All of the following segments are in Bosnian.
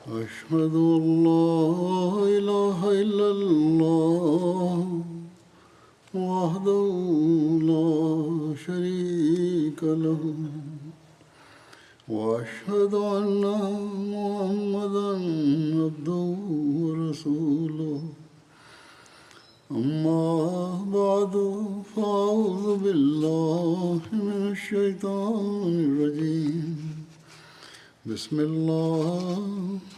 أشهد أن لا إله إلا الله وحده لا شريك له وأشهد أن محمدا عبده ورسوله أما بعد فأعوذ بالله من الشيطان الرجيم بسم الله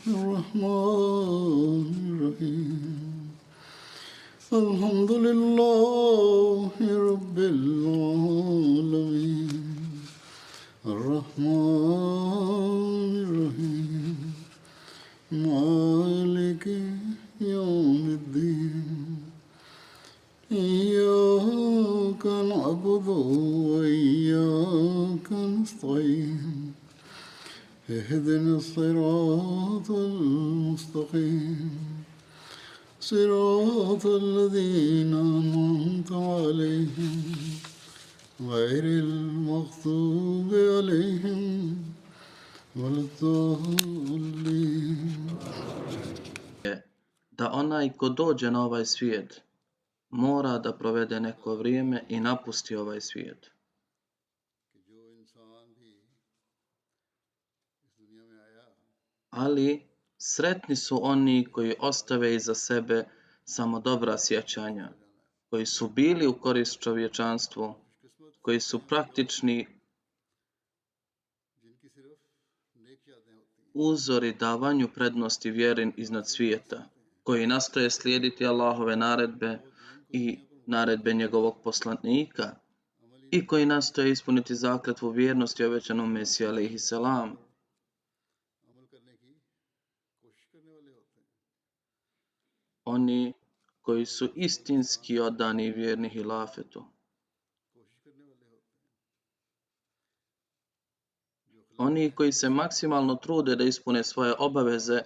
الرحمن الرحيم الحمد لله رب العالمين الرحمن الرحيم مالك يوم الدين إياك نعبد وإياك نستعين اهدنا الصراط المستقيم صراط الذين أنعمت عليهم غير المغضوب عليهم ولا الضالين. Da onaj ko dođe na ovaj svijet mora da provede neko vrijeme i napusti ovaj svijet. Ali sretni su oni koji ostave iza sebe samo dobra sjećanja, koji su bili u korist čovječanstvu, koji su praktični uzori davanju prednosti vjeri iznad svijeta, koji nastoje slijediti Allahove naredbe i naredbe njegovog poslanika i koji nastoje ispuniti zakletvu vjernosti obećanom Mesiji alejhi selam. Oni koji su istinski odani i vjerni hilafetu. Oni koji se maksimalno trude da ispune svoje obaveze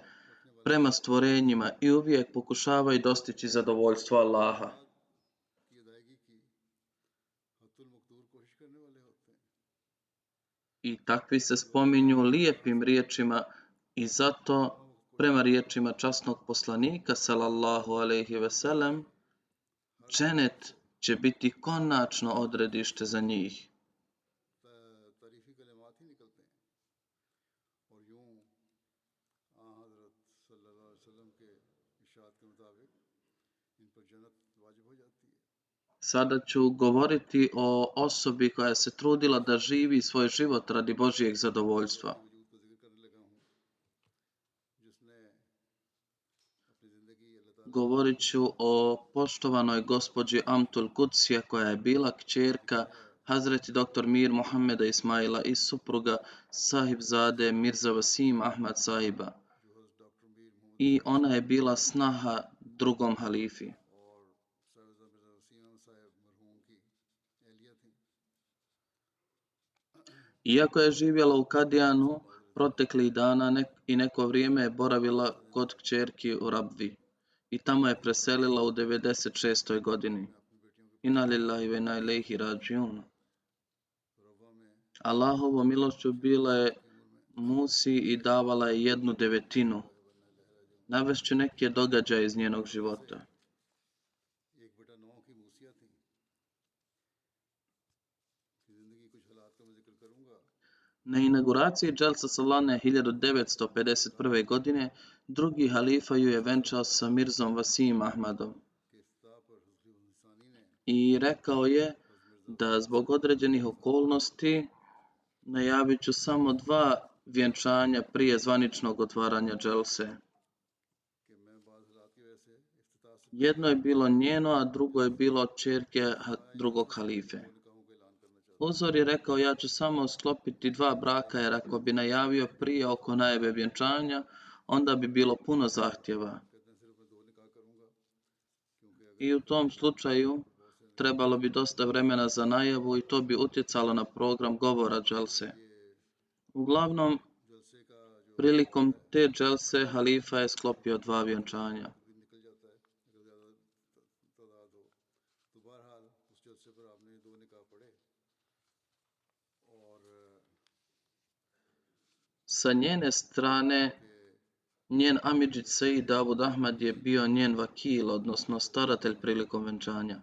prema stvorenjima i uvijek pokušavaju dostići zadovoljstvo Allaha. I takvi se spominju lijepim riječima i zato prema riječima časnog poslanika sallallahu alejhi ve sellem dženet će biti konačno odredište za njih. Sada ću govoriti o osobi koja se trudila da živi svoj život radi Božijeg zadovoljstva. Govorit ću o poštovanoj gospođi Amtul Kudsija koja je bila kćerka Hazreti dr. Mir Muhammeda Ismaila i supruga Sahibzade Mirza Vasim Ahmad Sahiba. I ona je bila snaha drugom halifi. Iako je živjela u Kadijanu, proteklih dana i neko vrijeme je boravila kod kćerki u Rabvi i tamo je preselila u 96. godini. Inna lillahi ve inna ilejhi rađiun. Allahovom milošću bila je Musi i davala je 1/9. Navešću neke događaje iz njenog života. Na inauguraciji Dželsa Salane 1951. godine drugi halifa ju je venčao sa Mirzom Vasim Ahmadom. I rekao je da zbog određenih okolnosti najavit ću samo 2 vjenčanja prije zvaničnog otvaranja Dželse. Jedno je bilo njeno, a drugo je bilo od kćerke drugog halife. Uzor je rekao, ja ću samo sklopiti 2 braka, jer ako bi najavio prije oko najave vjenčanja, onda bi bilo puno zahtjeva. I u tom slučaju trebalo bi dosta vremena za najavu i to bi utjecalo na program govora Dželse. Uglavnom, prilikom te Dželse halifa je sklopio 2 vjenčanja. Sa njene strane Njen amidžić Sejid Abud Ahmad je bio njen vakil, odnosno staratelj prilikom venčanja.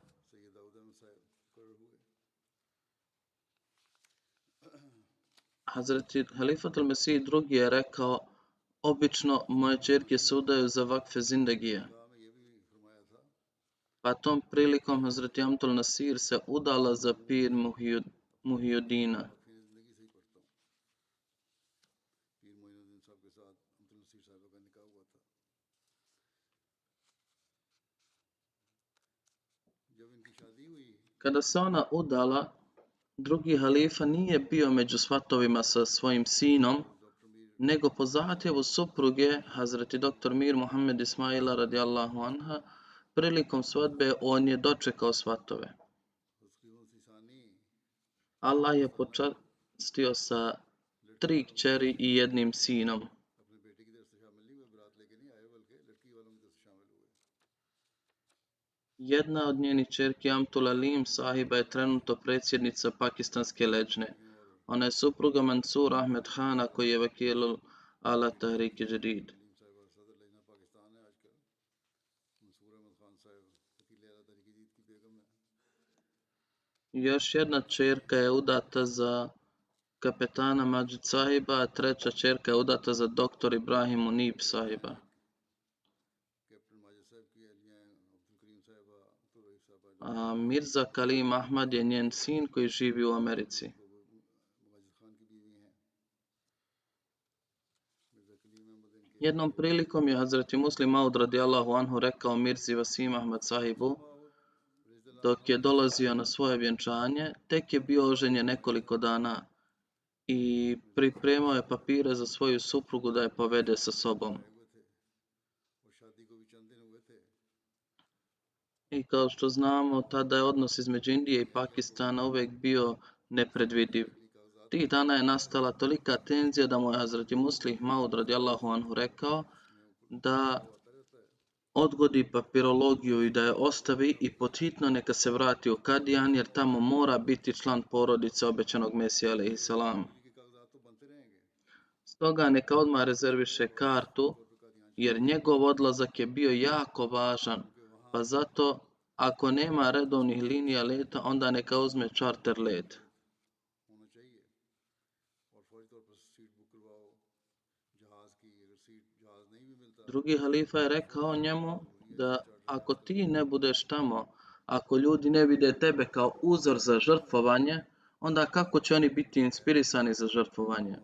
Hazreti Halifat al-Mesih drugi je rekao, obično moje ćerke se udaju za vakfe zindagije. Pa tom prilikom Hazreti Amtul Nasir se udala za pir Muhyiddina. Kada se ona udala, drugi halifa nije bio među svatovima sa svojim sinom, nego po zahtjevu supruge, Hazreti dr. Mir Muhammed Ismaila radijallahu anha, prilikom svadbe on je dočekao svatove. Allah je počastio sa 3 kćeri i 1 sinom. Jedna od njenih ćerki Amtul Alim sahiba je trenutno predsjednica pakistanske leđne. Ona je supruga Mansur Ahmed Khana koji je vakil ala Tahrik Jadid. Još jedna ćerka je udata za kapetana Majid sahiba, a 3. ćerka je udata za dr. Ibrahim Munib sahiba. A Mirza Kalim Ahmad je njen sin koji živi u Americi. Jednom prilikom je Hazreti Muslim Maud radijallahu anhu rekao Mirzi Vasim Ahmad sahibu, dok je dolazio na svoje vjenčanje, tek je bio oženjen nekoliko dana i pripremao je papire za svoju suprugu da je povede sa sobom. I kao što znamo, tada je odnos između Indije i Pakistana uvijek bio nepredvidiv. Tih dana je nastala tolika tenzija da mu je Hazreti Muslim Maud radijallahu anhu rekao da odgodi papirologiju i da je ostavi i podhitno neka se vrati u Kadijan jer tamo mora biti član porodice obećanog Mesija alejhi selam. Stoga neka odmah rezerviše kartu jer njegov odlazak je bio jako važan, pa zato ako nema redovnih linija leta onda neka uzme čarter let. Drugi halifa je rekao njemu da ako ti ne budeš tamo, ako ljudi ne vide tebe kao uzor za žrtvovanje, onda kako će oni biti inspirisani za žrtvovanje?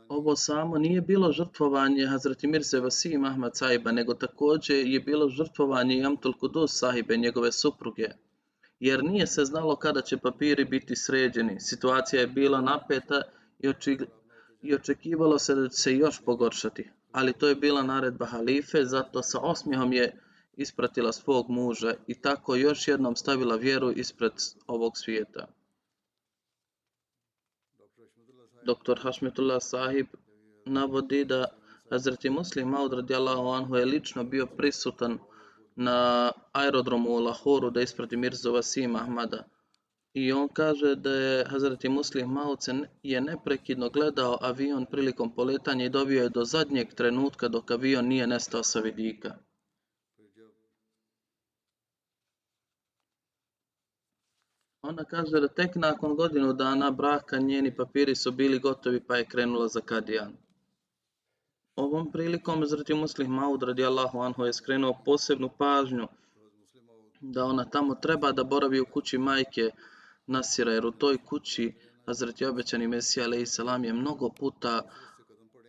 Ovo samo nije bilo žrtvovanje Hazreti Mirze Vasim Ahmad sahiba, nego također je bilo žrtvovanje i Amtul Kudus sahibe, njegove supruge. Jer nije se znalo kada će papiri biti sređeni. Situacija je bila napeta i očekivalo se da će se još pogoršati. Ali to je bila naredba halife, zato sa osmijehom je ispratila svog muža i tako još jednom stavila vjeru ispred ovog svijeta. Dr. Hašmetullah sahib navodi da Hazreti Muslim Maud radijallahu anhu je lično bio prisutan na aerodromu u Lahoru da isprati Mirzu Vasim Ahmada. I on kaže da je Hazreti Muslim Maud je neprekidno gledao avion prilikom poletanja i dovio je do zadnjeg trenutka dok avion nije nestao sa vidika. Ona kaže da tek nakon godinu dana braka njeni papiri su bili gotovi pa je krenula za Kadijan. Ovom prilikom Hazreti Muslim Maud radijallahu anhu je skrenuo posebnu pažnju da ona tamo treba da boravi u kući majke Nasira, jer u toj kući Hazreti obećani Mesija alejhi selam je mnogo puta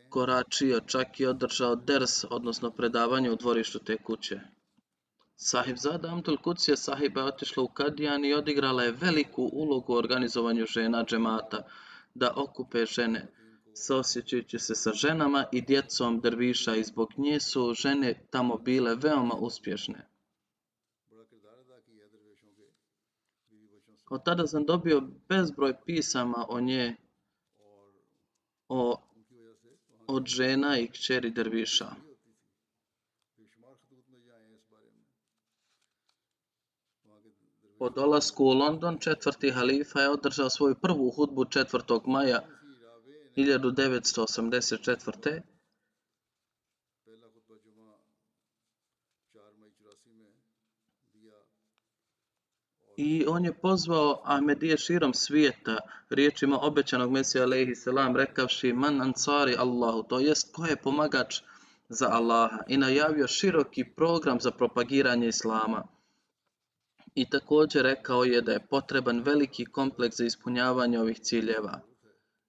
koračio, čak i održao ders, odnosno predavanje u dvorištu te kuće. Sahibzada Amtul Kudsija sahiba je otišla u Kadijan i odigrala je veliku ulogu u organizovanju žena džemata, da okupe žene, saosjećajući se sa ženama i djecom derviša i zbog nje su žene tamo bile veoma uspješne. Od tada sam dobio bezbroj pisama o nje, od žena i kćeri derviša. Po dolasku u London, četvrti halifa je održao svoju prvu hudbu 4. maja 1984. I on je pozvao Ahmedije širom svijeta riječima obećanog Mesija alejhi selam rekavši man ansari Allahu, to jest ko je pomagač za Allaha, i najavio široki program za propagiranje islama. I također rekao je da je potreban veliki kompleks za ispunjavanje ovih ciljeva.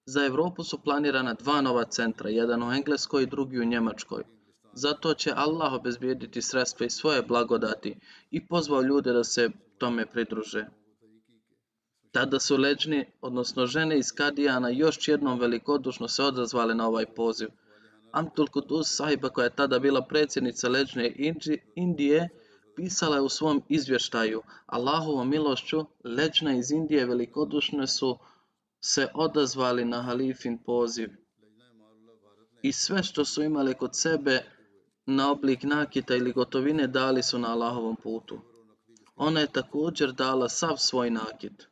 Za Europu su planirana 2 nova centra, jedan u Engleskoj i drugi u Njemačkoj. Zato će Allah obezbijediti sredstva i svoje blagodati i pozvao ljude da se tome pridruže. Tada su leđni, odnosno žene iz Kadijana, još jednom velikodušno se odazvale na ovaj poziv. Amtul Kudus sahiba, koja je tada bila predsjednica leđne Indije, pisala je u svom izvještaju: Allahovom milošću, leđna iz Indije velikodušno su se odazvali na halifin poziv. I sve što su imali kod sebe na oblik nakita ili gotovine dali su na Allahovom putu. Ona je također dala sav svoj nakit.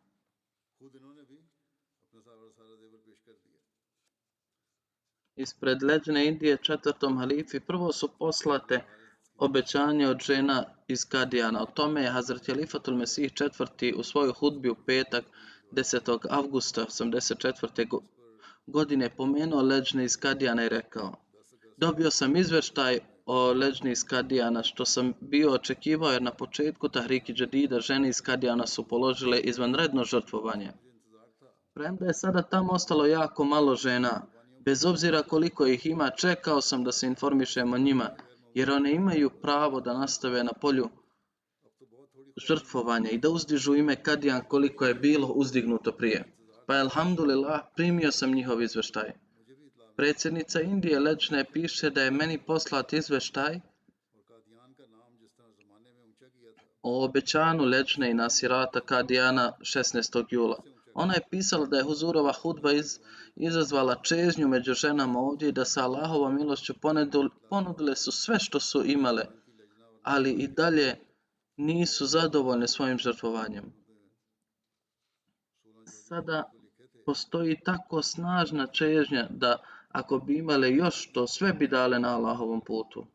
Ispred leđne Indije 4. halifi prvo su poslate obećanje od žena iz Kadijana. O tome je Hazret Halifatul Mesih IV. U svojoj hudbi u petak 10. avgusta 1984. godine pomenuo leđne iz Kadijana i rekao: dobio sam izvještaj o leđni iz Kadijana, što sam bio očekivao, jer na početku Tahriki Džadida žene iz Kadijana su položile izvanredno žrtvovanje. Premda je sada tamo ostalo jako malo žena, bez obzira koliko ih ima, čekao sam da se informišem o njima, jer one imaju pravo da nastave na polju žrtvovanja i da uzdižu ime Kadijan koliko je bilo uzdignuto prije. Pa alhamdulillah, primio sam njihov izvještaj. Predsjednica Indije leđne piše da je meni poslat izvještaj o obećanju leđne i Nasirata Kadijana 16. jula. Ona je pisala da je huzurova hudba izazvala čežnju među ženama ovdje i da sa Allahovom milošću ponudile su sve što su imale, ali i dalje nisu zadovoljne svojim žrtvovanjem. Sada postoji tako snažna čežnja da ako bi imale još to, sve bi dale na Allahovom putu.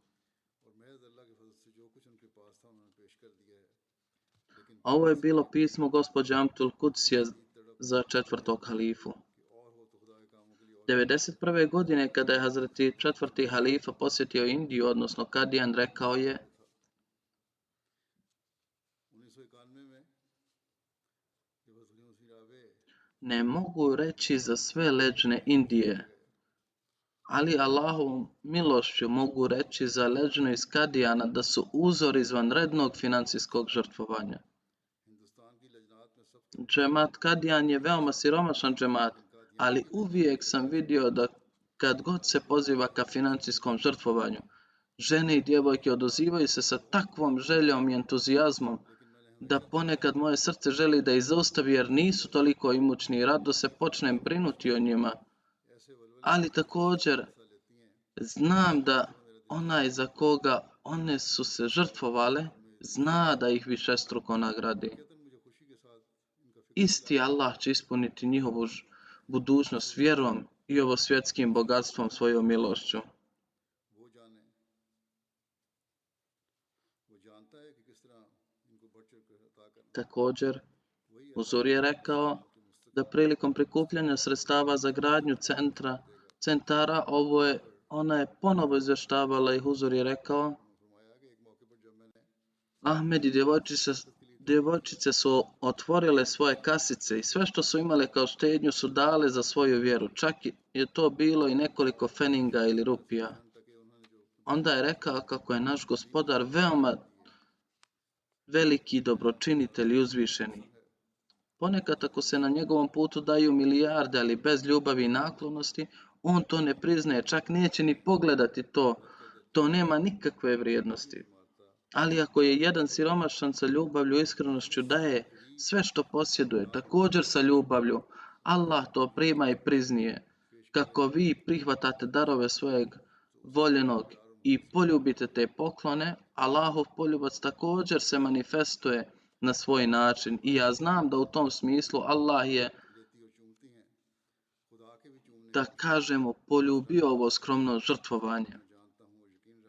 Ovo je bilo pismo gospođe Amtul Kudsije za 4. halifu. 1991. godine, kada je Hazreti 4. halifa posjetio Indiju, odnosno Kadijan, rekao je: ne mogu reći za sve leđne Indije, ali Allahovom milošću mogu reći za leđnu iz Kadijana da su uzor izvanrednog financijskog žrtvovanja. Džemat Kadijan je veoma siromašan džemat, ali uvijek sam vidio da kad god se poziva ka financijskom žrtvovanju, žene i djevojke odazivaju se sa takvom željom i entuzijazmom da ponekad moje srce želi da ih zaustavi, jer nisu toliko imućni i rado se počnem brinuti o njima. Ali također znam da onaj za koga one su se žrtvovale zna da ih višestruko nagradi. Isti Allah će ispuniti njihovu budućnost vjerom i ovo svjetskim bogatstvom svojom milošću. Također, Huzur je rekao da prilikom prikupljanja sredstava za gradnju centara, ona je ponovo izvještavala i Huzur je rekao: Ahmed i djevojčice su otvorile svoje kasice i sve što su imale kao štednju su dale za svoju vjeru, čak je to bilo i nekoliko feninga ili rupija. Onda je rekao kako je naš gospodar veoma veliki dobročinitelj i uzvišeni. Ponekad ako se na njegovom putu daju milijarde, ali bez ljubavi i naklonosti, on to ne priznaje, čak neće ni pogledati to. To nema nikakve vrijednosti. Ali ako je jedan siromašan sa ljubavlju i iskrenošću daje sve što posjeduje, također sa ljubavlju, Allah to prima i priznije. Kako vi prihvatate darove svojeg voljenog i poljubite te poklone, Allahov poljubac također se manifestuje na svoj način i ja znam da u tom smislu Allah je, da kažemo, poljubio ovo skromno žrtvovanje.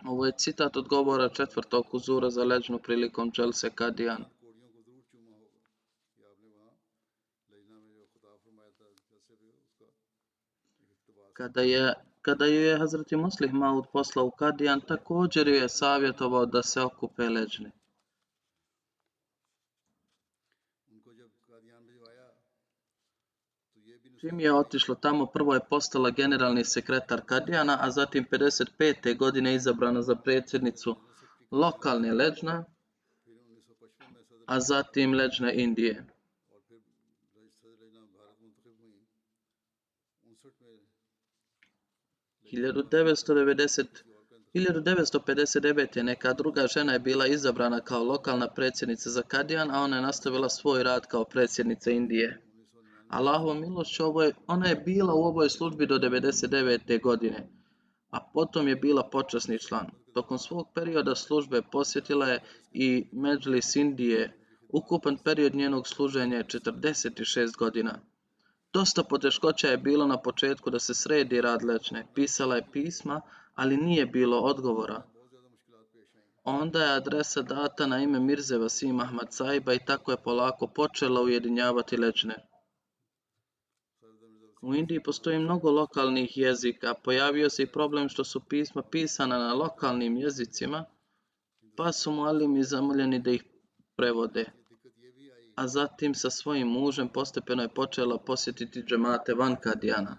Ovo je citat od govora 4. huzura za leđnu prilikom Dželse Kadijan. Kada je Hazreti Muslih Maud poslao u Kadijan, također je savjetovao da se okupe leđni. Čim je otišlo tamo, prvo je postala generalni sekretar Kadijana, a zatim 55. godine izabrana za predsjednicu lokalne leđna, a zatim leđne Indije. 1959. neka druga žena je bila izabrana kao lokalna predsjednica za Kadijan, a ona je nastavila svoj rad kao predsjednica Indije. Allahovom milošću ona je bila u ovoj službi do 1999. godine, a potom je bila počasni član. Tokom svog perioda službe posjetila je i Medžlis Indije. Ukupan period njenog služenja je 46 godina. Dosta poteškoća je bilo na početku da se sredi rad leđne. Pisala je pisma, ali nije bilo odgovora. Onda je adresa data na ime Mirze Vasim Ahmad Saiba i tako je polako počela ujedinjavati leđne. U Indiji postoji mnogo lokalnih jezika. Pojavio se i problem što su pisma pisana na lokalnim jezicima, pa su mualimi zamoljeni da ih prevode. A zatim sa svojim mužem postepeno je počela posjetiti džemate van Kadijana.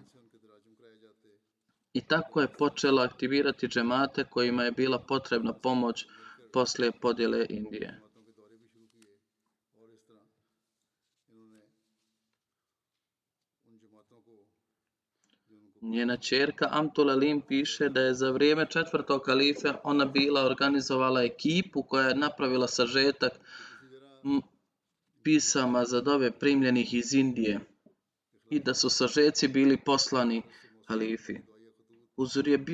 I tako je počela aktivirati džemate kojima je bila potrebna pomoć poslije podjele Indije. Njena ćerka Amtul Alim piše da je za vrijeme 4. kalife ona bila organizovala ekipu koja je napravila sažetak pisama za dove primljenih iz Indije i da su sažeci bili poslani halifi. Huzur je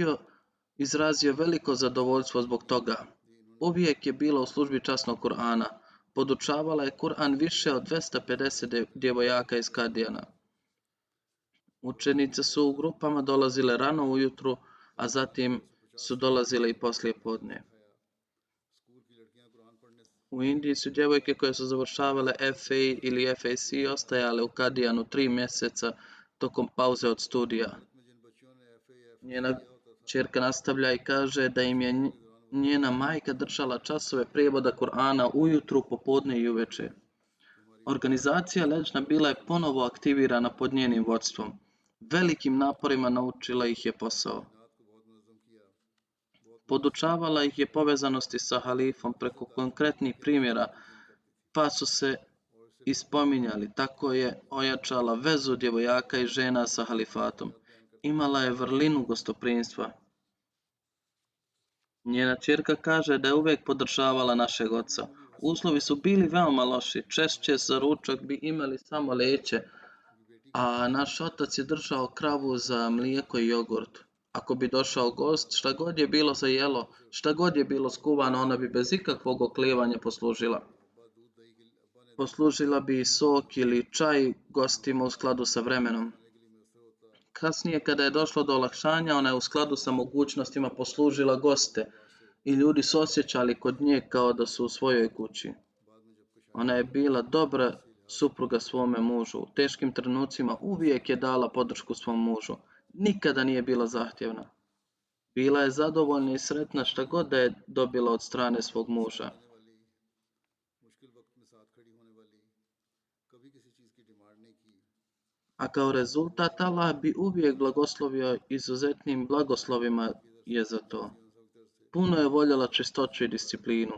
izrazio veliko zadovoljstvo zbog toga. Uvijek je bila u službi časnog Kur'ana. Podučavala je Kur'an više od 250 djevojaka iz Kadijana. Učenice su u grupama dolazile rano ujutru, a zatim su dolazile i poslije podne. U Indiji su djevojke koje su završavale FA ili FAC ostajale u Kadijanu 3 mjeseca tokom pauze od studija. Njena ćerka nastavlja i kaže da im je njena majka držala časove prijevoda Kur'ana ujutru, popodne i uveče. Organizacija leđna bila je ponovo aktivirana pod njenim vodstvom. Velikim naporima naučila ih je posao. Podučavala ih je povezanosti sa halifom preko konkretnih primjera, pa su se ispominjali. Tako je ojačala vezu djevojaka i žena sa halifatom. Imala je vrlinu gostoprimstva. Njena ćerka kaže da je uvijek podržavala našeg oca. Uslovi su bili veoma loši. Češće za ručak bi imali samo leće, a naš otac je držao kravu za mlijeko i jogurt. Ako bi došao gost, šta god je bilo za jelo, šta god je bilo skuvano, ona bi bez ikakvog oklijevanja poslužila. Poslužila bi sok ili čaj gostima u skladu sa vremenom. Kasnije, kada je došlo do olakšanja, ona je u skladu sa mogućnostima poslužila goste i ljudi su osjećali kod nje kao da su u svojoj kući. Ona je bila dobra supruga svome mužu. U teškim trenucima uvijek je dala podršku svom mužu. Nikada nije bila zahtjevna. Bila je zadovoljna i sretna šta god da je dobila od strane svog muža. A kao rezultat Allah bi uvijek blagoslovio, izuzetnim blagoslovima je za to. Puno je voljela čistoću i disciplinu.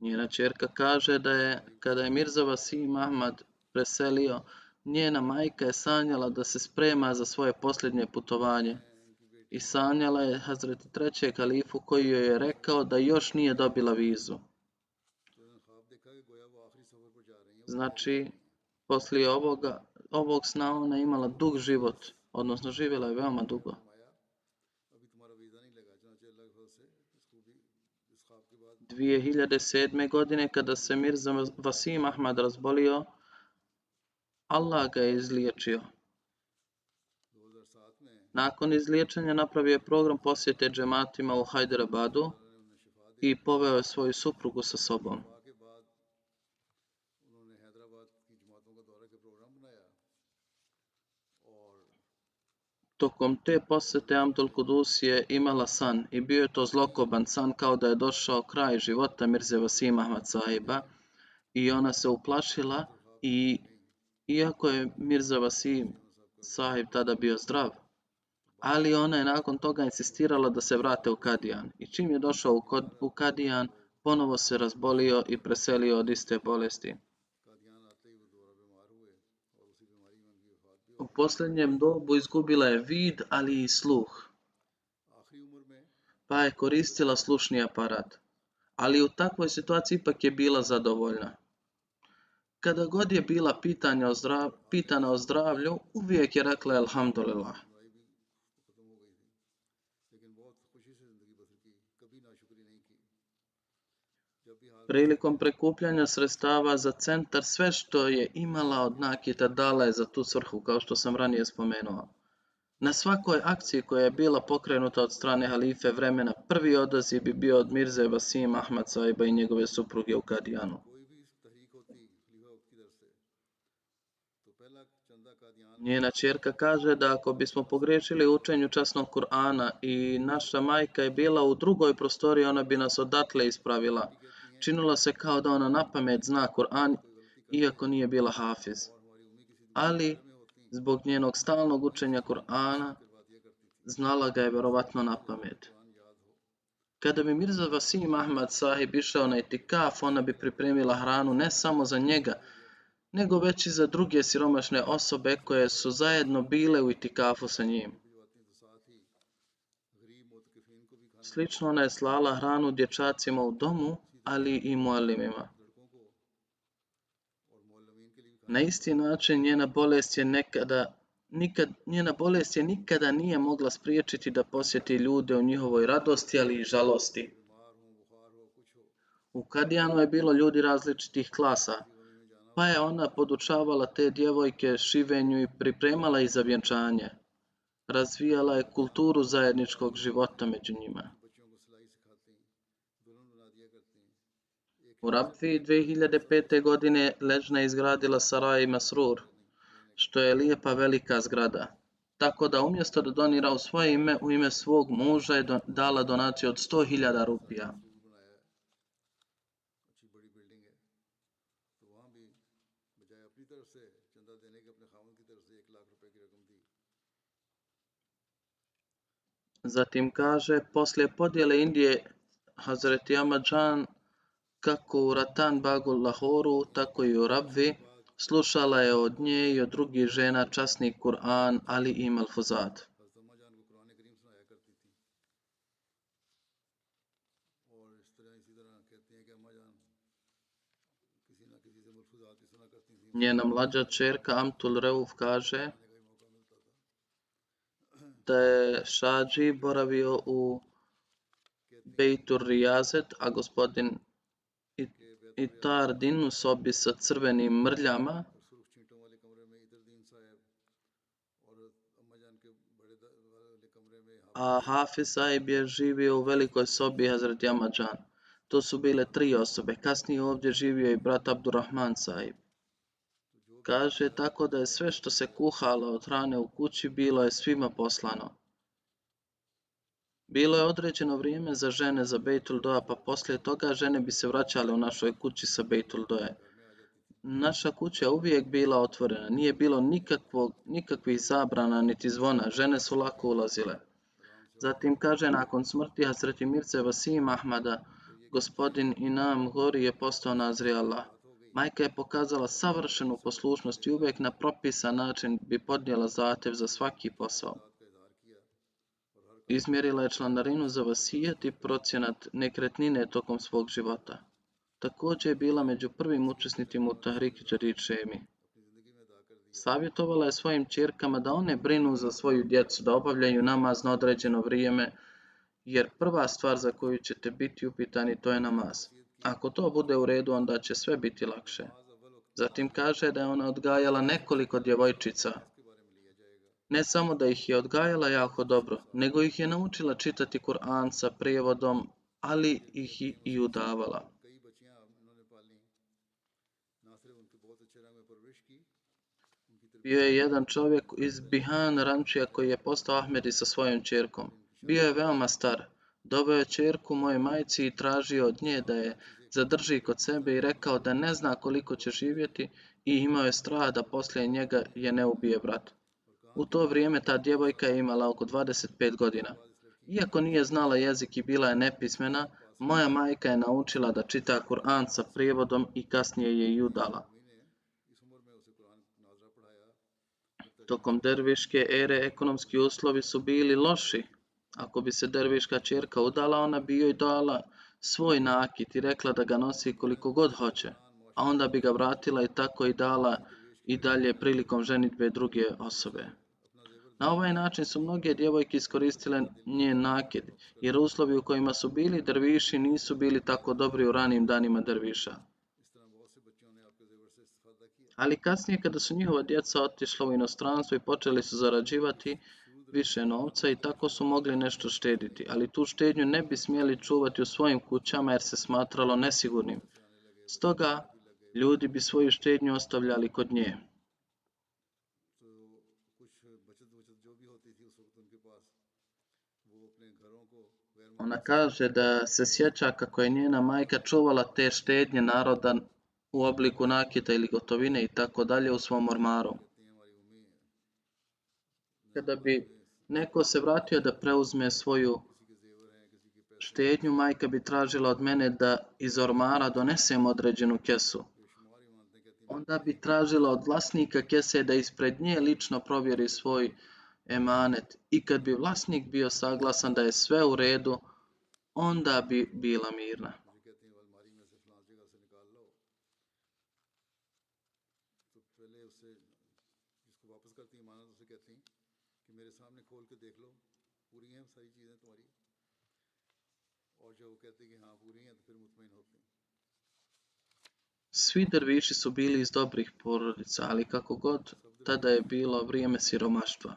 Njena ćerka kaže da je, kada je Mirza Vasim Ahmad preselio, njena majka je sanjala da se sprema za svoje posljednje putovanje. I sanjala je Hazreti 3. kalifu koji joj je rekao da još nije dobila vizu. Znači, poslije ovog sna ona je imala dug život, odnosno živjela je veoma dugo. 2007. godine kada se Mirza Vasim Ahmad razbolio, Allah ga je izliječio. Nakon izliječenja napravio je program posjete džematima u Hyderabadu i poveo je svoju suprugu sa sobom. Tokom te posjete Amtul Kudus je imala san i bio je to zlokoban san kao da je došao kraj života Mirze Vasim Ahmad sahiba i ona se uplašila i iako je Mirza Vasim sahib tada bio zdrav, ali ona je nakon toga insistirala da se vrate u Kadijan i čim je došao u Kadijan ponovo se razbolio i preselio od iste bolesti. U posljednjem dobu izgubila je vid, ali i sluh, pa je koristila slušni aparat, ali u takvoj situaciji ipak je bila zadovoljna. Kada god je bila pitana o zdravlju, uvijek je rekla Alhamdulillah. Prilikom prikupljanja sredstava za centar, sve što je imala od nakita dala je za tu svrhu, kao što sam ranije spomenuo. Na svakoj akciji koja je bila pokrenuta od strane halife vremena, prvi odaziv bi bio od Mirze Vasim Ahmad sahiba i njegove supruge u Kadijanu. Njena ćerka kaže da ako bismo pogriješili u učenju časnog Kur'ana i naša majka je bila u drugoj prostoriji, ona bi nas odatle ispravila. Činilo se kao da ona napamet zna Kur'an, iako nije bila hafiz. Ali, zbog njenog stalnog učenja Kur'ana, znala ga je vjerovatno napamet. Kada bi Mirza Vasim Ahmad sahib išao na itikaf, ona bi pripremila hranu ne samo za njega, nego već i za druge siromašne osobe koje su zajedno bile u itikafu sa njim. Slično ona je slala hranu dječacima u domu, ali i mualimima. Na isti način njena bolest je nikada nije mogla spriječiti da posjeti ljude u njihovoj radosti, ali i žalosti. U Kadijanu je bilo ljudi različitih klasa, pa je ona podučavala te djevojke šivenju i pripremala ih za vjenčanje. Razvijala je kulturu zajedničkog života među njima. U Rabvi 2005. godine Ležna je izgradila Saraj Masrur, što je lijepa velika zgrada. Tako da umjesto da donira u svoje ime, u ime svog muža je dala donaciju od 100.000 rupija. Zatim kaže, poslije podjele Indije, Hazreti Ahmad Jan, kako u Ratan Bagu Lahoru, tako i u Rabvi, slušala je od nje i od drugih žena časni Kur'an, ali i malfuzat. Njena mlađa ćerka Amtul Rauf kaže da je Šađi boravio u Bejtur Rijazet, a gospodin Itar Din u sobi sa crvenim mrljama, a Hafiz sahib je živio u velikoj sobi Hazreti Ahmad Jan. To su bile 3 osobe. Kasnije ovdje živio i brat Abdurrahman sahib. Kaže tako da je sve što se kuhalo od hrane u kući bilo je svima poslano. Bilo je određeno vrijeme za žene za Bejtul Doa, pa poslije toga žene bi se vraćale u našoj kući sa Bejtul Doe. Naša kuća je uvijek bila otvorena, nije bilo nikakvih zabrana niti zvona, žene su lako ulazile. Zatim kaže, nakon smrti Hazreti Mirze Vasim Ahmada, gospodin Inam Gori je postao Nazri Allah. Majka je pokazala savršenu poslušnost i uvijek na propisan način bi podnijela zahtjev za svaki posao. Izmjerila je članarinu za vasijet i procjenat nekretnine tokom svog života. Također je bila među prvim učesnicima u Tahriki Jadid Šemi. Savjetovala je svojim ćerkama da one brinu za svoju djecu, da obavljaju namaz na određeno vrijeme jer prva stvar za koju ćete biti upitani to je namaz. Ako to bude u redu, onda će sve biti lakše. Zatim kaže da je ona odgajala nekoliko djevojčica. Ne samo da ih je odgajala jako dobro, nego ih je naučila čitati Kur'an sa prijevodom, ali ih i udavala. Bio je jedan čovjek iz Bihan Rančija koji je postao Ahmedi sa svojom ćerkom. Bio je veoma star. Doveo je ćerku moje majci i tražio od nje da je zadrži kod sebe i rekao da ne zna koliko će živjeti i imao je strah da poslije njega je ne ubije brat. U to vrijeme ta djevojka je imala oko 25 godina. Iako nije znala jezik i bila je nepismena, moja majka je naučila da čita Kur'an sa prijevodom i kasnije je i udala. Tokom derviške ere ekonomski uslovi su bili loši. Ako bi se derviška ćerka udala, ona bi joj dala svoj nakit i rekla da ga nosi koliko god hoće, a onda bi ga vratila i tako i dala i dalje prilikom ženitbe druge osobe. Na ovaj način su mnoge djevojke iskoristile njen nakit, jer uslovi u kojima su bili derviši nisu bili tako dobri u ranim danima derviša. Ali kasnije kada su njihova djeca otišla u inostranstvo i počeli su zarađivati više novca i tako su mogli nešto štediti, ali tu štednju ne bi smjeli čuvati u svojim kućama jer se smatralo nesigurnim. Stoga, ljudi bi svoju štednju ostavljali kod nje. Ona kaže da se sjeća kako je njena majka čuvala te štednje naroda u obliku nakita ili gotovine i tako dalje u svom ormaru. Kada bi neko se vratio da preuzme svoju štednju, majka bi tražila od mene da iz ormara donesem određenu kesu. Onda bi tražila od vlasnika kese da ispred nje lično provjeri svoj emanet i kad bi vlasnik bio saglasan da je sve u redu, onda bi bila mirna. Svi derviši su bili iz dobrih porodica, ali kako god, tada je bilo vrijeme siromaštva.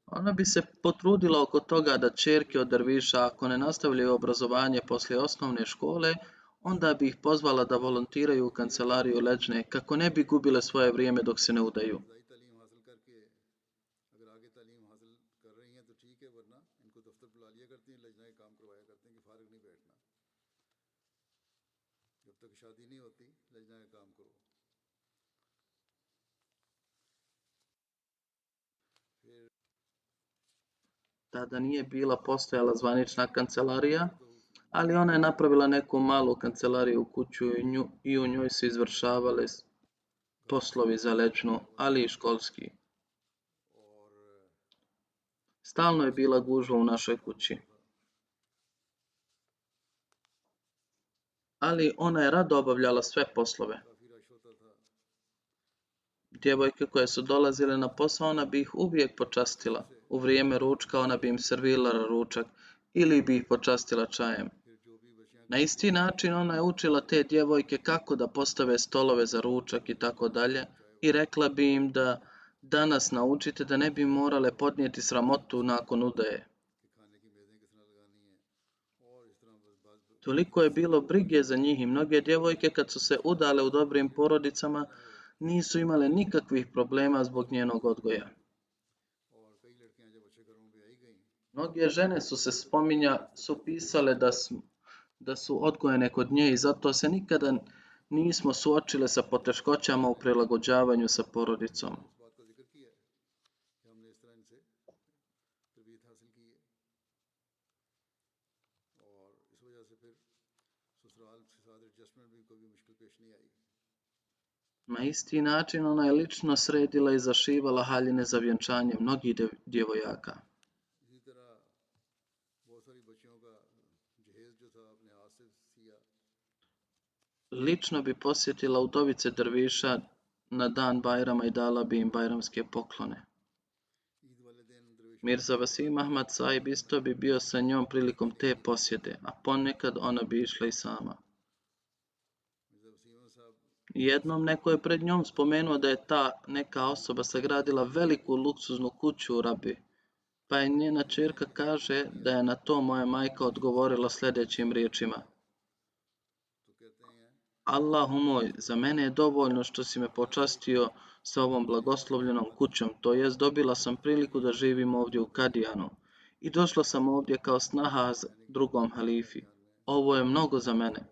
Ona bi se potrudila oko toga da ćerke od derviša, ako ne nastavljaju obrazovanje poslije osnovne škole, onda bi ih pozvala da volontiraju u kancelariju leđne, kako ne bi gubile svoje vrijeme dok se ne udaju. Tada nije bila postojala zvanična kancelarija, ali ona je napravila neku malu kancelariju u kuću i u njoj se izvršavale poslovi za leđnu, ali i školski. Stalno je bila gužva u našoj kući. Ali ona je rado obavljala sve poslove. Djevojke koje su dolazile na posao, ona bi ih uvijek počastila. U vrijeme ručka ona bi im servirala ručak ili bi ih počastila čajem. Na isti način ona je učila te djevojke kako da postave stolove za ručak i tako dalje i rekla bi im da danas naučite da ne bi morale podnijeti sramotu nakon udaje. Toliko je bilo brige za njih i mnoge djevojke kad su se udale u dobrim porodicama nisu imale nikakvih problema zbog njenog odgoja. Mnoge žene su pisale da su odgojene kod nje i zato se nikada nismo suočile sa poteškoćama u prilagođavanju sa porodicom. Na isti način ona je lično sredila i zašivala haljine za vjenčanje mnogih djevojaka. Lično bi posjetila udovice derviša na dan Bajrama i dala bi im bajramske poklone. Mirza Vasim Ahmad Sahib isto bi bio sa njom prilikom te posjete, a ponekad ona bi išla i sama. Jednom neko je pred njom spomenuo da je ta neka osoba sagradila veliku luksuznu kuću u Rabi, pa je njena ćerka kaže da je na to moja majka odgovorila sljedećim riječima. Allahu moj, za mene je dovoljno što si me počastio sa ovom blagoslovljenom kućom, to jest dobila sam priliku da živim ovdje u Kadijanu i došla sam ovdje kao snaha drugom halifi. Ovo je mnogo za mene.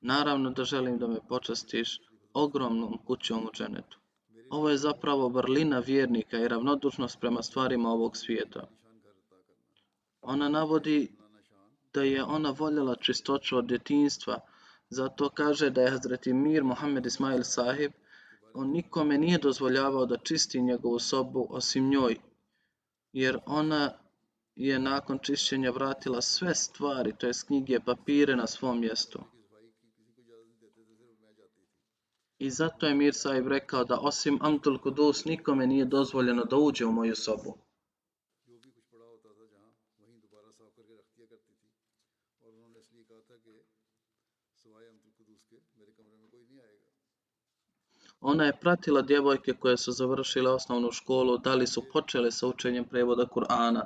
Naravno da želim da me počastiš ogromnom kućom u dženetu. Ovo je zapravo vrlina vjernika i ravnodušnost prema stvarima ovog svijeta. Ona navodi da je ona voljela čistoću od djetinjstva, zato kaže da je Hazreti Mir Muhammed Ismail Sahib, on nikome nije dozvoljavao da čisti njegovu sobu osim njoj, jer ona je nakon čišćenja vratila sve stvari, to jest knjige, papire na svom mjestu. I zato je Mir Sahib rekao da osim Amtul Kudus nikome nije dozvoljeno da uđe u moju sobu. Ona je pratila djevojke koje su završile osnovnu školu, da li su počele sa učenjem prevoda Kur'ana,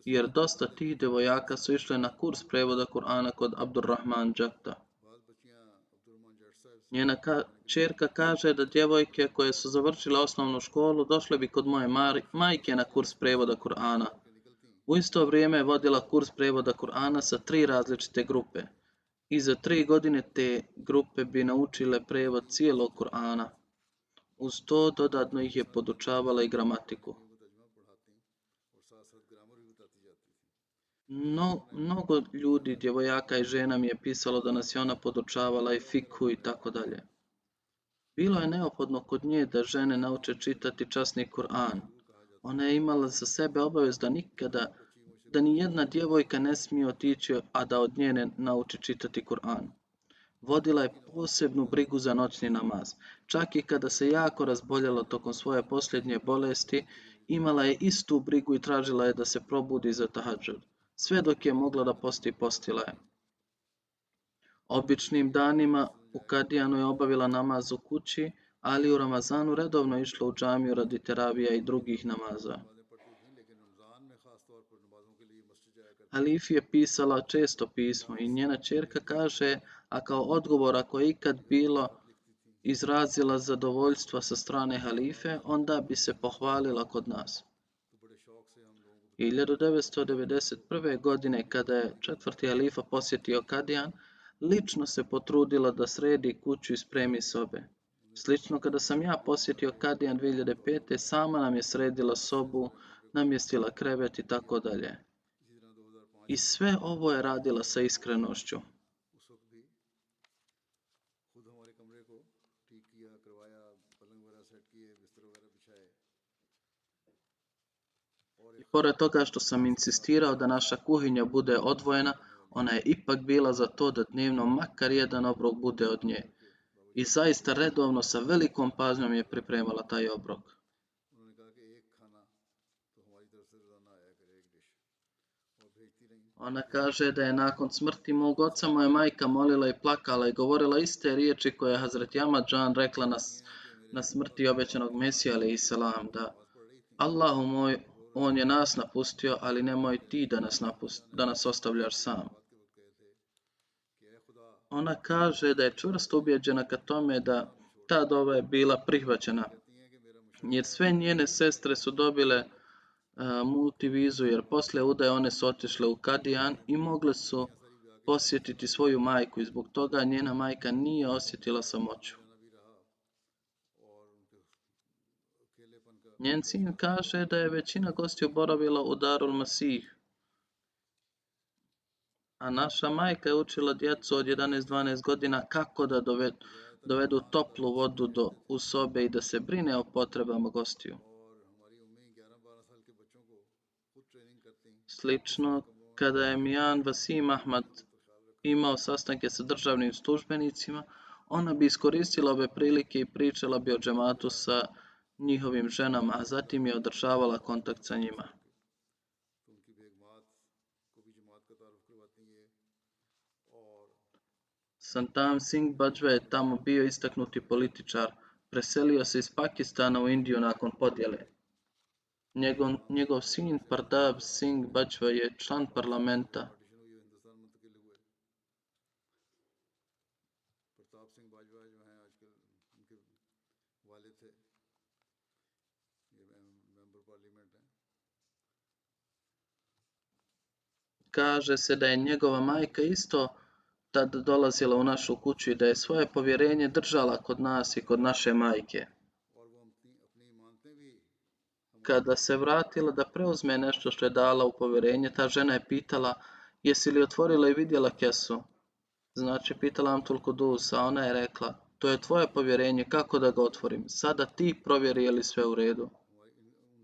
jer dosta tih djevojaka su išle na kurs prevoda Kur'ana kod Abdurrahman Džakta. Njena ćerka kaže da djevojke koje su završile osnovnu školu došle bi kod moje majke na kurs prevoda Kur'ana. U isto vrijeme je vodila kurs prevoda Kur'ana sa 3 različite grupe. I za 3 godine te grupe bi naučile prevod cijelog Kur'ana. Uz to dodatno ih je podučavala i gramatiku. Mnogo ljudi, djevojaka i žena mi je pisalo da nas je ona podučavala i fikhu i tako dalje. Bilo je neophodno kod nje da žene nauče čitati časni Kur'an. Ona je imala za sebe obavez da ni jedna djevojka ne smije otići, a da od nje ne nauči čitati Kur'an. Vodila je posebnu brigu za noćni namaz. Čak i kada se jako razboljela tokom svoje posljednje bolesti, imala je istu brigu i tražila je da se probudi za tahadžud. Sve dok je mogla da posti, postila je. Običnim danima u Kadijanu je obavila namaz u kući, ali u Ramazanu redovno išla u džamiju radi teravija i drugih namaza. Halifi je pisala često pismo i njena ćerka kaže, a kao odgovor ako je ikad bilo izrazila zadovoljstva sa strane halife, onda bi se pohvalila kod nas. 1991. godine, kada je 4. halifa posjetio Kadijan, lično se potrudila da sredi kuću i spremi sobe. Slično kada sam ja posjetio Kadijan 2005. sama nam je sredila sobu, namjestila krevet i tako dalje. I sve ovo je radila sa iskrenošću. I pored toga što sam insistirao da naša kuhinja bude odvojena, ona je ipak bila za to da dnevno makar jedan obrok bude od nje. I zaista redovno sa velikom pažnjom je pripremala taj obrok. Ona kaže da je nakon smrti mog oca moja majka molila i plakala i govorila iste riječi koje je Hazreti Ahmad Džan rekla na smrti obećanog Mesija alejhiselam, da Allahu moj, on je nas napustio, ali nemoj ti da nas ostavljaš sam. Ona kaže da je čvrsto ubijeđena ka tome da ta dova je bila prihvaćena, jer sve njene sestre su dobile multivizu, jer posle udaje one su otišle u Kadijan i mogle su posjetiti svoju majku i zbog toga njena majka nije osjetila samoću. Njen sin kaže da je većina gostiju boravila u Darul Masih, a naša majka je učila djecu od 11-12 godina kako da dovedu toplu vodu u sobe i da se brine o potrebama gostiju. Slično, kada je Mian Vasim Ahmad imao sastanke sa državnim službenicima, ona bi iskoristila ove prilike i pričala bi o džematu sa njihovim ženama, a zatim je održavala kontakt sa njima. Santam Singh Bajwa je tamo bio istaknuti političar. Preselio se iz Pakistana u Indiju nakon podjele. Njegov sin Pardab Singh Bajwa je član parlamenta. Kaže se da je njegova majka isto tad dolazila u našu kuću i da je svoje povjerenje držala kod nas i kod naše majke. Kada se vratila da preuzme nešto što je dala u povjerenje, ta žena je pitala: jesi li otvorila i vidjela kesu? Znači, pitala Amtul Kudus, a ona je rekla: to je tvoje povjerenje, kako da ga otvorim? Sada ti provjeri je li sve u redu.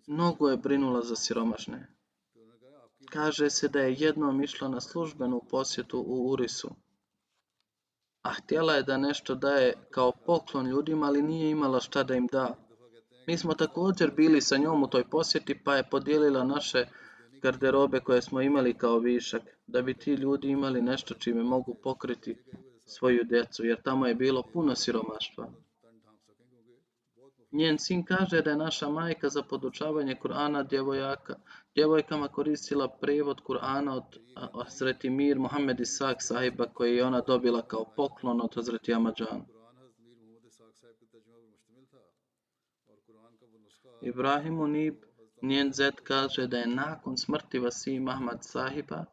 Mnogo je brinula za siromašne. Kaže se da je jednom išla na službenu posjetu u Urisu, a htjela je da nešto daje kao poklon ljudima, ali nije imala šta da im da. Mi smo također bili sa njom u toj posjeti, pa je podijelila naše garderobe koje smo imali kao višak, da bi ti ljudi imali nešto čime mogu pokriti svoju djecu, jer tamo je bilo puno siromaštva. Njen sin kaže da je naša majka za podučavanje Kur'ana djevojkama koristila prijevod Kur'ana od Hazreti Mir Muhammed Ishaq sahiba, koji je ona dobila kao poklon od Hazreti Ahmadžan. Ibrahim Munib, njen zet, kaže da je nakon smrti Vasim Ahmad sahiba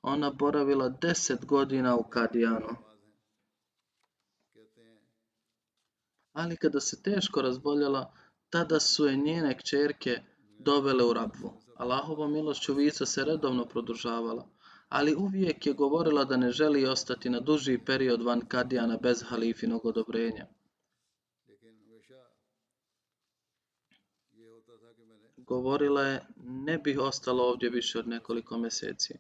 ona boravila 10 godina u Kadijanu. Ali kada se teško razboljela, tada su je njene kćerke dovele u rabvu. Allahovom milošću viza se redovno produžavala, ali uvijek je govorila da ne želi ostati na duži period van Kadijana bez halifinog odobrenja. Govorila je: ne bih ostala ovdje više od nekoliko mjeseci.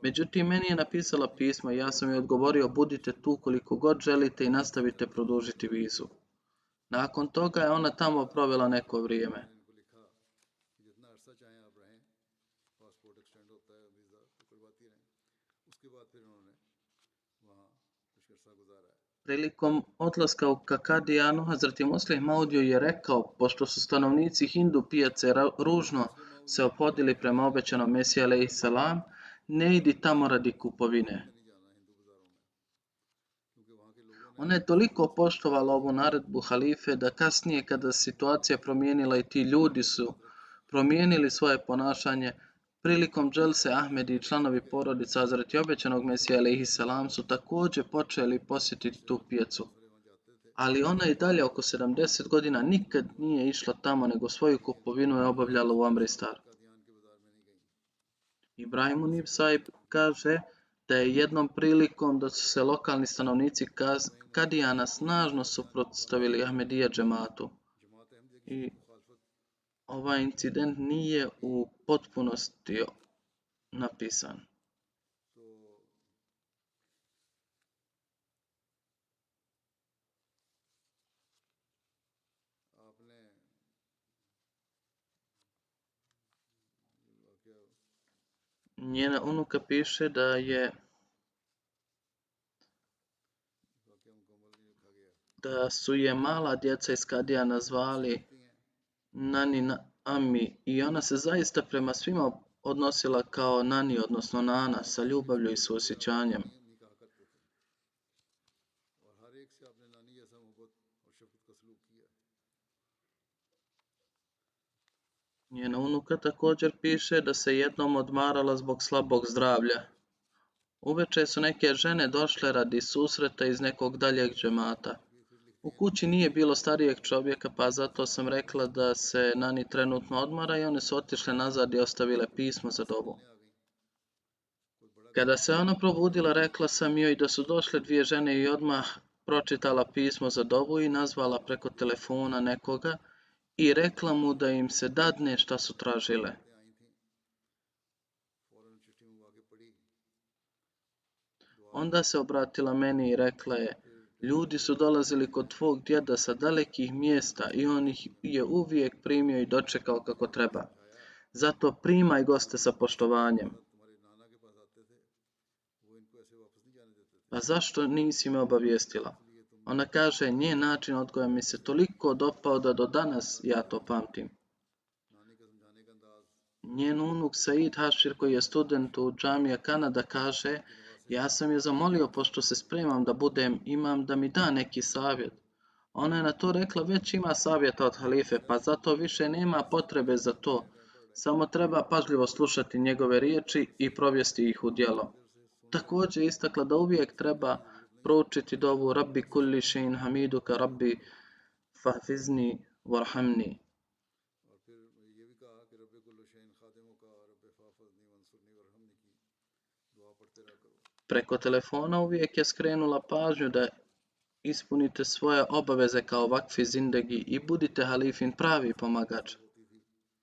Međutim, meni je napisala pismo i ja sam joj odgovorio: budite tu koliko god želite i nastavite produžiti vizu. Nakon toga je ona tamo provela neko vrijeme. Prilikom odlaska u Kadijanu, Hazreti Muslih Maud joj je rekao, pošto su stanovnici Hindu pijace ružno se ophodili prema obećanom Mesiji alejhi selam, ne idi tamo radi kupovine. Ona je toliko poštovala ovu naredbu halife da kasnije, kada se situacija promijenila i ti ljudi su promijenili svoje ponašanje, prilikom dželse Ahmedi i članovi porodica Hazreti obećanog Mesija alejhi selam su također počeli posjetiti tu pijacu. Ali ona i dalje oko 70 godina nikad nije išla tamo, nego svoju kupovinu je obavljala u Amristar. Ibrahim Munib sahib kaže da je jednom prilikom da su se lokalni stanovnici Kadijana snažno suprotstavili Ahmedija džematu. I ovaj incident nije u potpunosti napisan. Njena unuka piše da su je mala djeca iz Kadijana zvali Nani Ami i ona se zaista prema svima odnosila kao Nani, odnosno Nana, sa ljubavlju i suosjećanjem. Njena unuka također piše da se jednom odmarala zbog slabog zdravlja. Uveče su neke žene došle radi susreta iz nekog daljeg džemata. U kući nije bilo starijeg čovjeka, pa zato sam rekla da se Nani trenutno odmara i one su otišle nazad i ostavile pismo za dovu. Kada se ona probudila, rekla sam joj da su došle dvije žene i odmah pročitala pismo za dovu i nazvala preko telefona nekoga i rekla mu da im se dadne šta su tražile. Onda se obratila meni i rekla je: ljudi su dolazili kod tvog djeda sa dalekih mjesta i on ih je uvijek primio i dočekao kako treba. Zato primaj goste sa poštovanjem. Pa zašto nisi me obavijestila? Ona kaže, njen način odgoja mi se toliko dopao da do danas ja to pamtim. Njen unuk Said Hashir, koji je student u džamija Kanada, kaže, ja sam je zamolio, pošto se spremam da budem imam, da mi da neki savjet. Ona je na to rekla, već ima savjeta od halife, pa zato više nema potrebe za to. Samo treba pažljivo slušati njegove riječi i provesti ih u djelo. Također je istakla da uvijek treba proučiti dovu Rabbi kulli šein hamiduka Rabbi fahfizni warhamni. Preko telefona uvijek je skrenula pažnju da ispunite svoje obaveze kao vakfi zindegi i budite halifin pravi pomagač.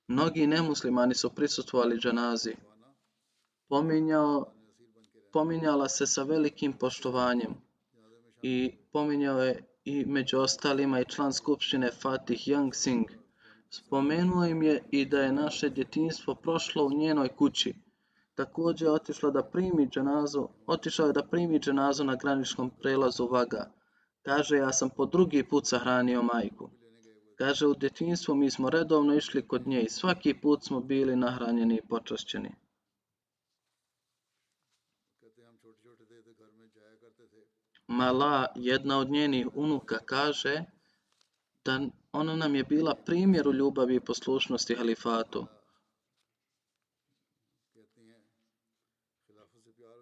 Mnogi nemuslimani su prisustvovali dženazi. Pominjala se sa velikim poštovanjem i pominjao je i među ostalima i član skupštine Fatih Young Singh. Spomenuo im je i da je naše djetinjstvo prošlo u njenoj kući. Također je otišao je da primi dženazu na graničnom prelazu Vaga. Kaže, ja sam po drugi put sahranio majku. Kaže, u djetinjstvu mi smo redovno išli kod nje i svaki put smo bili nahranjeni i počašćeni. Mala, jedna od njenih unuka, kaže da ona nam je bila primjer u ljubavi i poslušnosti halifatu.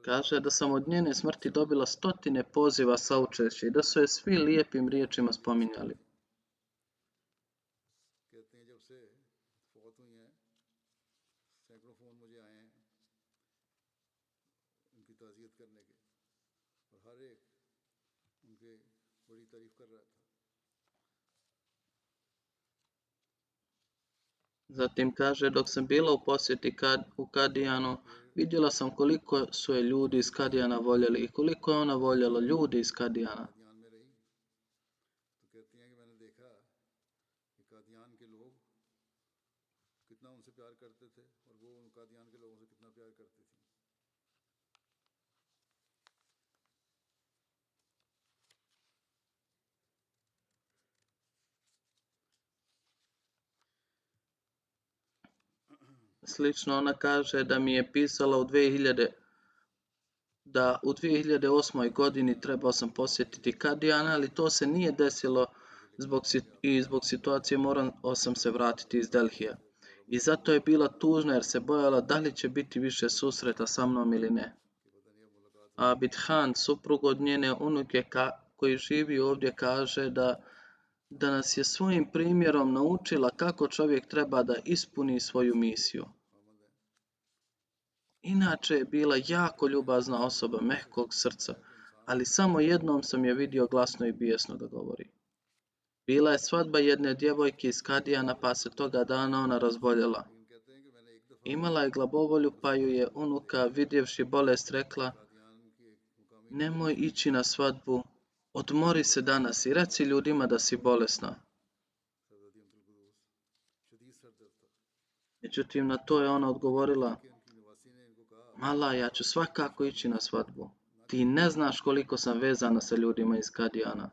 Kaže da sam od njene smrti dobila 100 poziva saučešća i da su je svi lijepim riječima spominjali. Zatim kaže, dok sam bila u posjeti u Kadijanu, vidjela sam koliko su je ljudi iz Kadijana voljeli i koliko je ona voljela ljudi iz Kadijana. Slično ona kaže da mi je pisala da u 2008. godini trebao sam posjetiti Kadijan, ali to se nije desilo zbog situacije morao sam se vratiti iz Delhija. I zato je bila tužna jer se bojala da li će biti više susreta sa mnom ili ne. Abid Khan, suprug od njene unuke koji živi ovdje, kaže da nas je svojim primjerom naučila kako čovjek treba da ispuni svoju misiju. Inače je bila jako ljubazna osoba, mehkog srca, ali samo jednom sam je vidio glasno i bijesno da govori. Bila je svadba jedne djevojke iz Kadijana, pa se toga dana ona razboljela. Imala je glavobolju, pa ju je unuka, vidjevši bolest, rekla: nemoj ići na svadbu, odmori se danas i reci ljudima da si bolesna. Međutim, na to je ona odgovorila: mala, ja ću svakako ići na svadbu. Ti ne znaš koliko sam vezana sa ljudima iz Kadijana.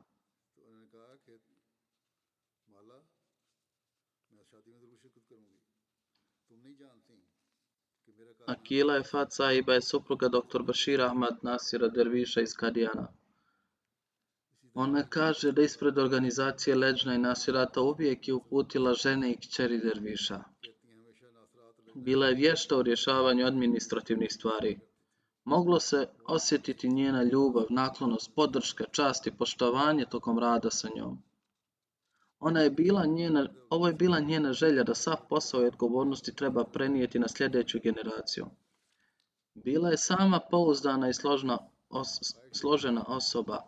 Akila Efat Sahiba je supruga dr. Bashira Ahmad Nasira Derviša iz Kadijana. Ona kaže da ispred organizacije Leđna i Nasirata uvijek je uputila žene i kćeri Derviša. Bila je vješta u rješavanju administrativnih stvari. Moglo se osjetiti njena ljubav, naklonost, podrška, čast i poštovanje tokom rada sa njom. Ovo je bila njena želja da sav posao i odgovornosti treba prenijeti na sljedeću generaciju. Bila je sama pouzdana i složena osoba.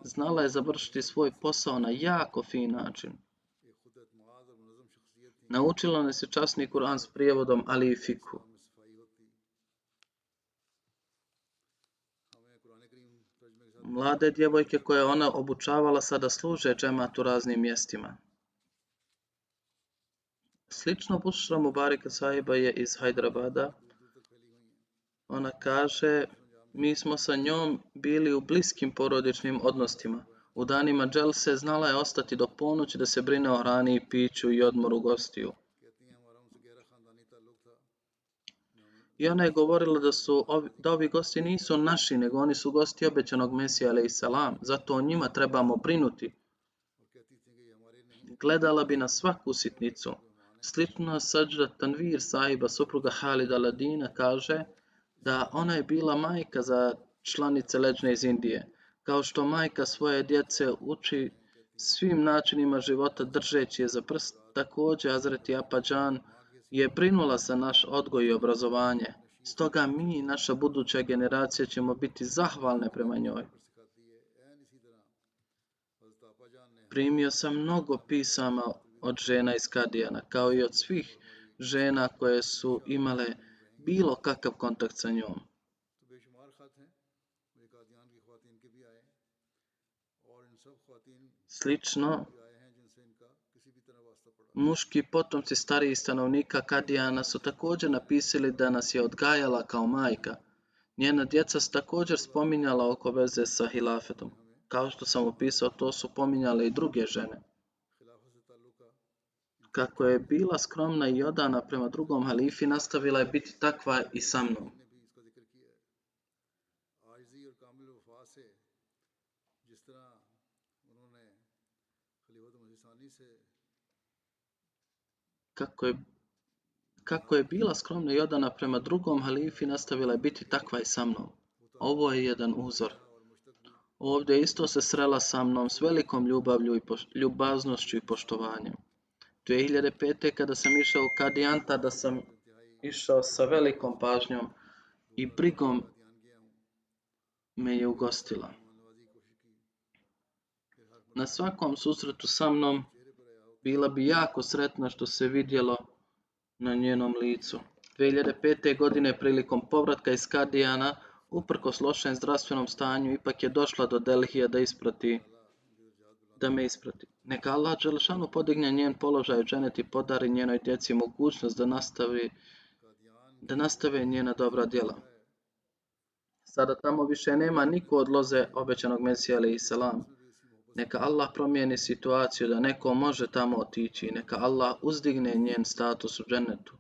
Znala je završiti svoj posao na jako fin način. Naučila nas je časni Kur'an s prijevodom, ali i fikhu. Mlade djevojke koje ona obučavala sada služe džemat u raznim mjestima. Slično Bushra Mubaraka Sahiba je iz Hyderabada. Ona kaže, mi smo sa njom bili u bliskim porodičnim odnosima. U danima dželse znala je ostati do ponoći da se brine o hrani i piću i odmoru gostiju. I ona je govorila da ovi gosti nisu naši, nego oni su gosti obećanog Mesija alejsalam, zato o njima trebamo brinuti. Gledala bi na svaku sitnicu. Slično Sađda Tanvir sahiba, supruga Halida Ladina, kaže da ona je bila majka za članice leđne iz Indije. Kao što majka svoje djece uči svim načinima života držeći je za prst, također Hazreti Apadžan je brinula za naš odgoj i obrazovanje. Stoga mi i naša buduća generacija ćemo biti zahvalne prema njoj. Primio sam mnogo pisama od žena iz Kadijana, kao i od svih žena koje su imale bilo kakav kontakt sa njom. Slično, muški potomci starijih stanovnika Kadijana su također napisali da nas je odgajala kao majka. Njena djeca su također spominjala oko veze sa hilafetom. Kao što sam opisao, to su pominjale i druge žene. Kako je bila skromna i odana prema drugom halifi, nastavila je biti takva i sa mnom. Kako je bila skromna i odana prema drugom halifi, nastavila je biti takva i sa mnom. Ovo je jedan uzor. Ovdje isto se srela sa mnom s velikom ljubaznošću i poštovanjem. 2005. kada sam išao u Kadijanta, da sam išao sa velikom pažnjom i brigom me je ugostila. Na svakom susretu sa mnom bila bi jako sretna što se vidjelo na njenom licu. 2005. godine prilikom povratka iz Kadijana, uprkos lošem zdravstvenom stanju, ipak je došla do Delhija da me isprati. Neka Allah dželešanu podigne njen položaj u dženetu i podari njenoj djeci mogućnost da nastave njena dobra djela. Sada tamo više nema niko od loze obećanog Mesija alejsalam. Neka Allah promijeni situaciju da neko može tamo otići. Neka Allah uzdigne njen status u dženetu.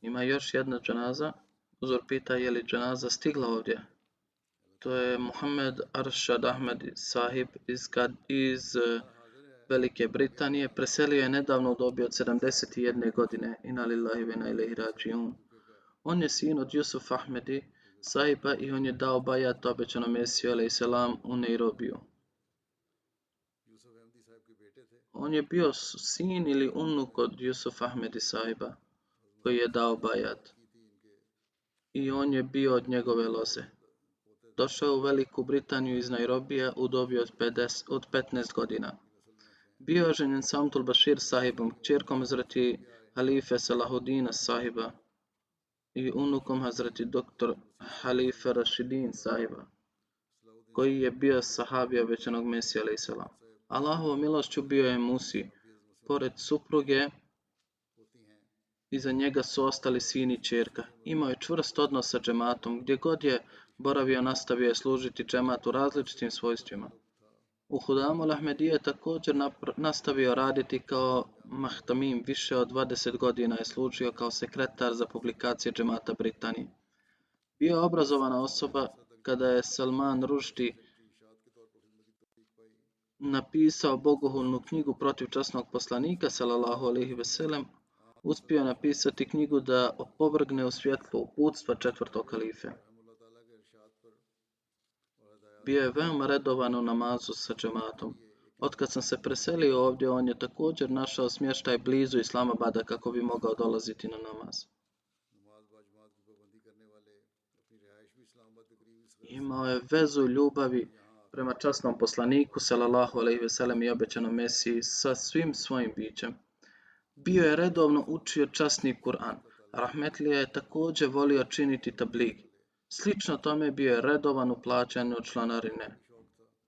Ima još jedna dženaza. Uzor pita je li dženaza stigla ovdje. To je Muhammed Arshad Ahmed sahib iz Velike Britanije. Preselio je nedavno u dobi od 71 godine. Inna lillahi wa inna ilaihi rađiun. On je sin od Yusuf Ahmedi sahiba i on je dao bajat obećanom Mesiju alejsalam u Nairobiju. On je bio sin ili unuk od Yusuf Ahmedi sahiba koji je dao bajat. I on je bio od njegove loze. Došao u Veliku Britaniju iz Nairobija u dobi od 15 godina. Bio je ženjen sa Amtul Bashir sahibom, kćerkom Hazreti Halife Salahuddina sahiba i unukom Hazreti dr. Halife Rashidin sahiba, koji je bio sahabija obećanog Mesija alejsalam. Allahovom milošću bio je Musi. Pored supruge, iza njega su ostali sin i ćerka. Imao je čvrst odnos sa džematom. Gdje god je boravio, nastavio je služiti džematu različitim svojstvima. U Hudamul Ahmedije je također nastavio raditi kao mahtamim. Više od 20 godina je služio kao sekretar za publikacije džemata Britanije. Bio je obrazovana osoba. Kada je Salman Rushdie napisao bogohulnu knjigu protiv časnog poslanika sallallahu alejhi ve sellem, uspio je napisati knjigu da opovrgne u svjetlo uputstva četvrtog halife. Bio je veoma redovan u namazu sa džematom. Otkad sam se preselio ovdje, on je također našao smještaj blizu Islamabada kako bi mogao dolaziti na namaz. Imao je vezu ljubavi prema časnom poslaniku sallallahu alejhi ve sellem i obećanom Mesiji sa svim svojim bićem. Bio je redovno učio časni Kur'an. Rahmetlija je također volio činiti tablig. Slično tome bio je redovan u plaćanju članarine.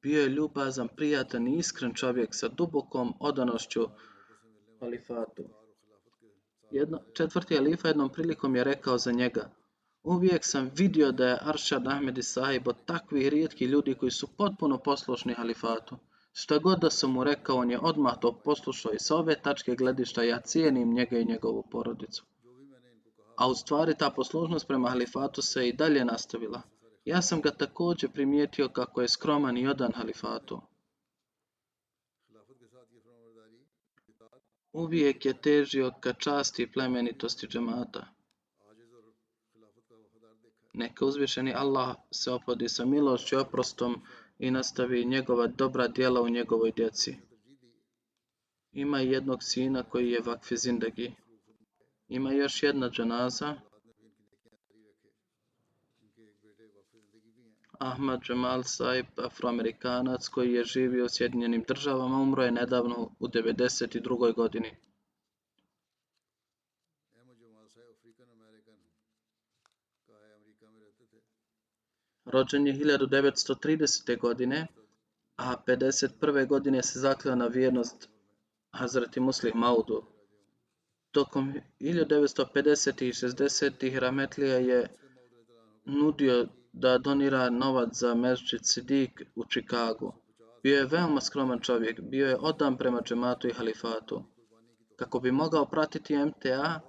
Bio je ljubazan, prijatan i iskren čovjek sa dubokom odanošću halifatu. Četvrti halifa jednom prilikom je rekao za njega: uvijek sam vidio da je Aršad Ahmedi sahib od takvih rijetkih ljudi koji su potpuno poslušni halifatu. Šta god da sam mu rekao, on je odmah to poslušao i sa ove tačke gledišta ja cijenim njega i njegovu porodicu. A u stvari ta poslušnost prema halifatu se i dalje nastavila. Ja sam ga također primijetio kako je skroman i odan halifatu. Uvijek je težio ka časti i plemenitosti džemata. Neka uzvišeni Allah se opodi sa milošću i oprostom i nastavi njegova dobra djela u njegovoj djeci. Ima jednog sina koji je vakfi zindagi. Ima još jedna dženaza. Ahmad Jamal Saib, Afroamerikanac koji je živio u Sjedinjenim Državama, umro je nedavno u 92. godini. Rođen je 1930. godine, a 51. godine se zakleo na vjernost Hazreti Muslih Maudu. Tokom 1950. i 60. Rahmetlija je nudio da donira novac za Mesdžid Sidik u Čikagu. Bio je veoma skroman čovjek, bio je odan prema džematu i halifatu. Kako bi mogao pratiti MTA,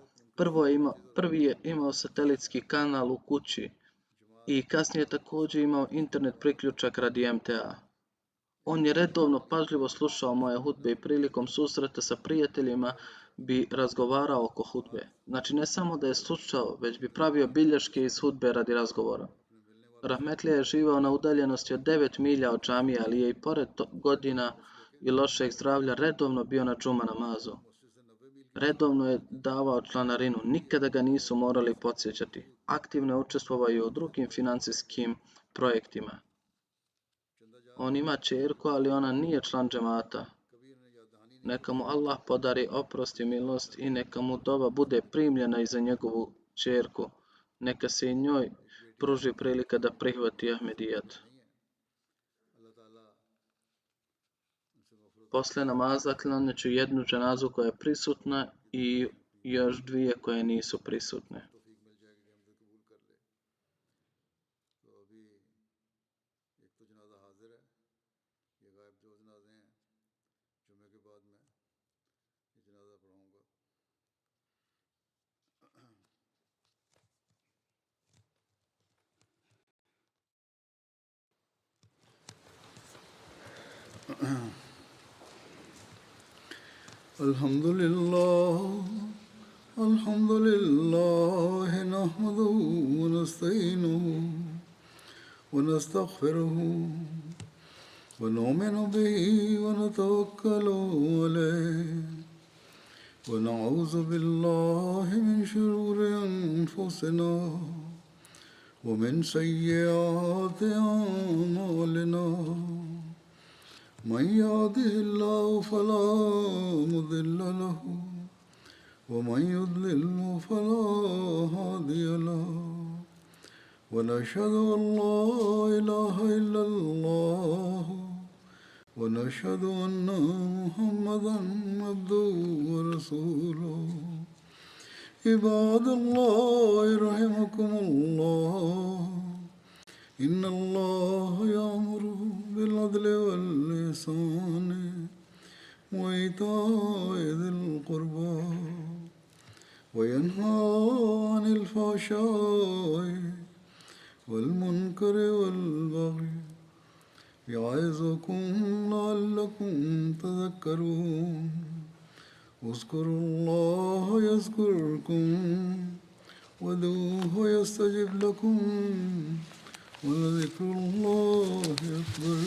prvi je imao satelitski kanal u kući i kasnije također imao internet priključak radi MTA. On je redovno pažljivo slušao moje hudbe i prilikom susreta sa prijateljima bi razgovarao oko hudbe. Znači ne samo da je slušao, već bi pravio bilješke iz hudbe radi razgovora. Rahmetlija je živao na udaljenosti od 9 milja od džamije, ali je i pored godina i lošeg zdravlja redovno bio na džuma namazu. Redovno je davao članarinu, nikada ga nisu morali podsjećati. Aktivno je učestvovao i u drugim financijskim projektima. On ima ćerku, ali ona nije član džemata. Neka mu Allah podari oprost i milost i neka mu dova bude primljena i za njegovu ćerku. Neka se i njoj pruži prilika da prihvati Ahmedijat. Posle namaza klanjat ću jednu dženazu koja je prisutna i još dvije koje nisu prisutne. الحمد لله نحمده ونستعينه ونستغفره ونؤمن به ونتوكل عليه ونعوذ بالله من شرور أنفسنا ومن سيئات أعمالنا من يهده الله فلا مضل له ومن يضلل فلا هادي له ونشهد أن لا إله إلا الله ونشهد أن محمدا عبده ورسوله عباد الله رحمكم الله إن الله يأمر بالعدل والإحسان وإيتاء ذي القربى وينهى عن الفحشاء والمنكر والبغي يعظكم لعلكم تذكرون اذكروا الله يذكركم وادعوه يستجب لكم ولذكر الله أكبر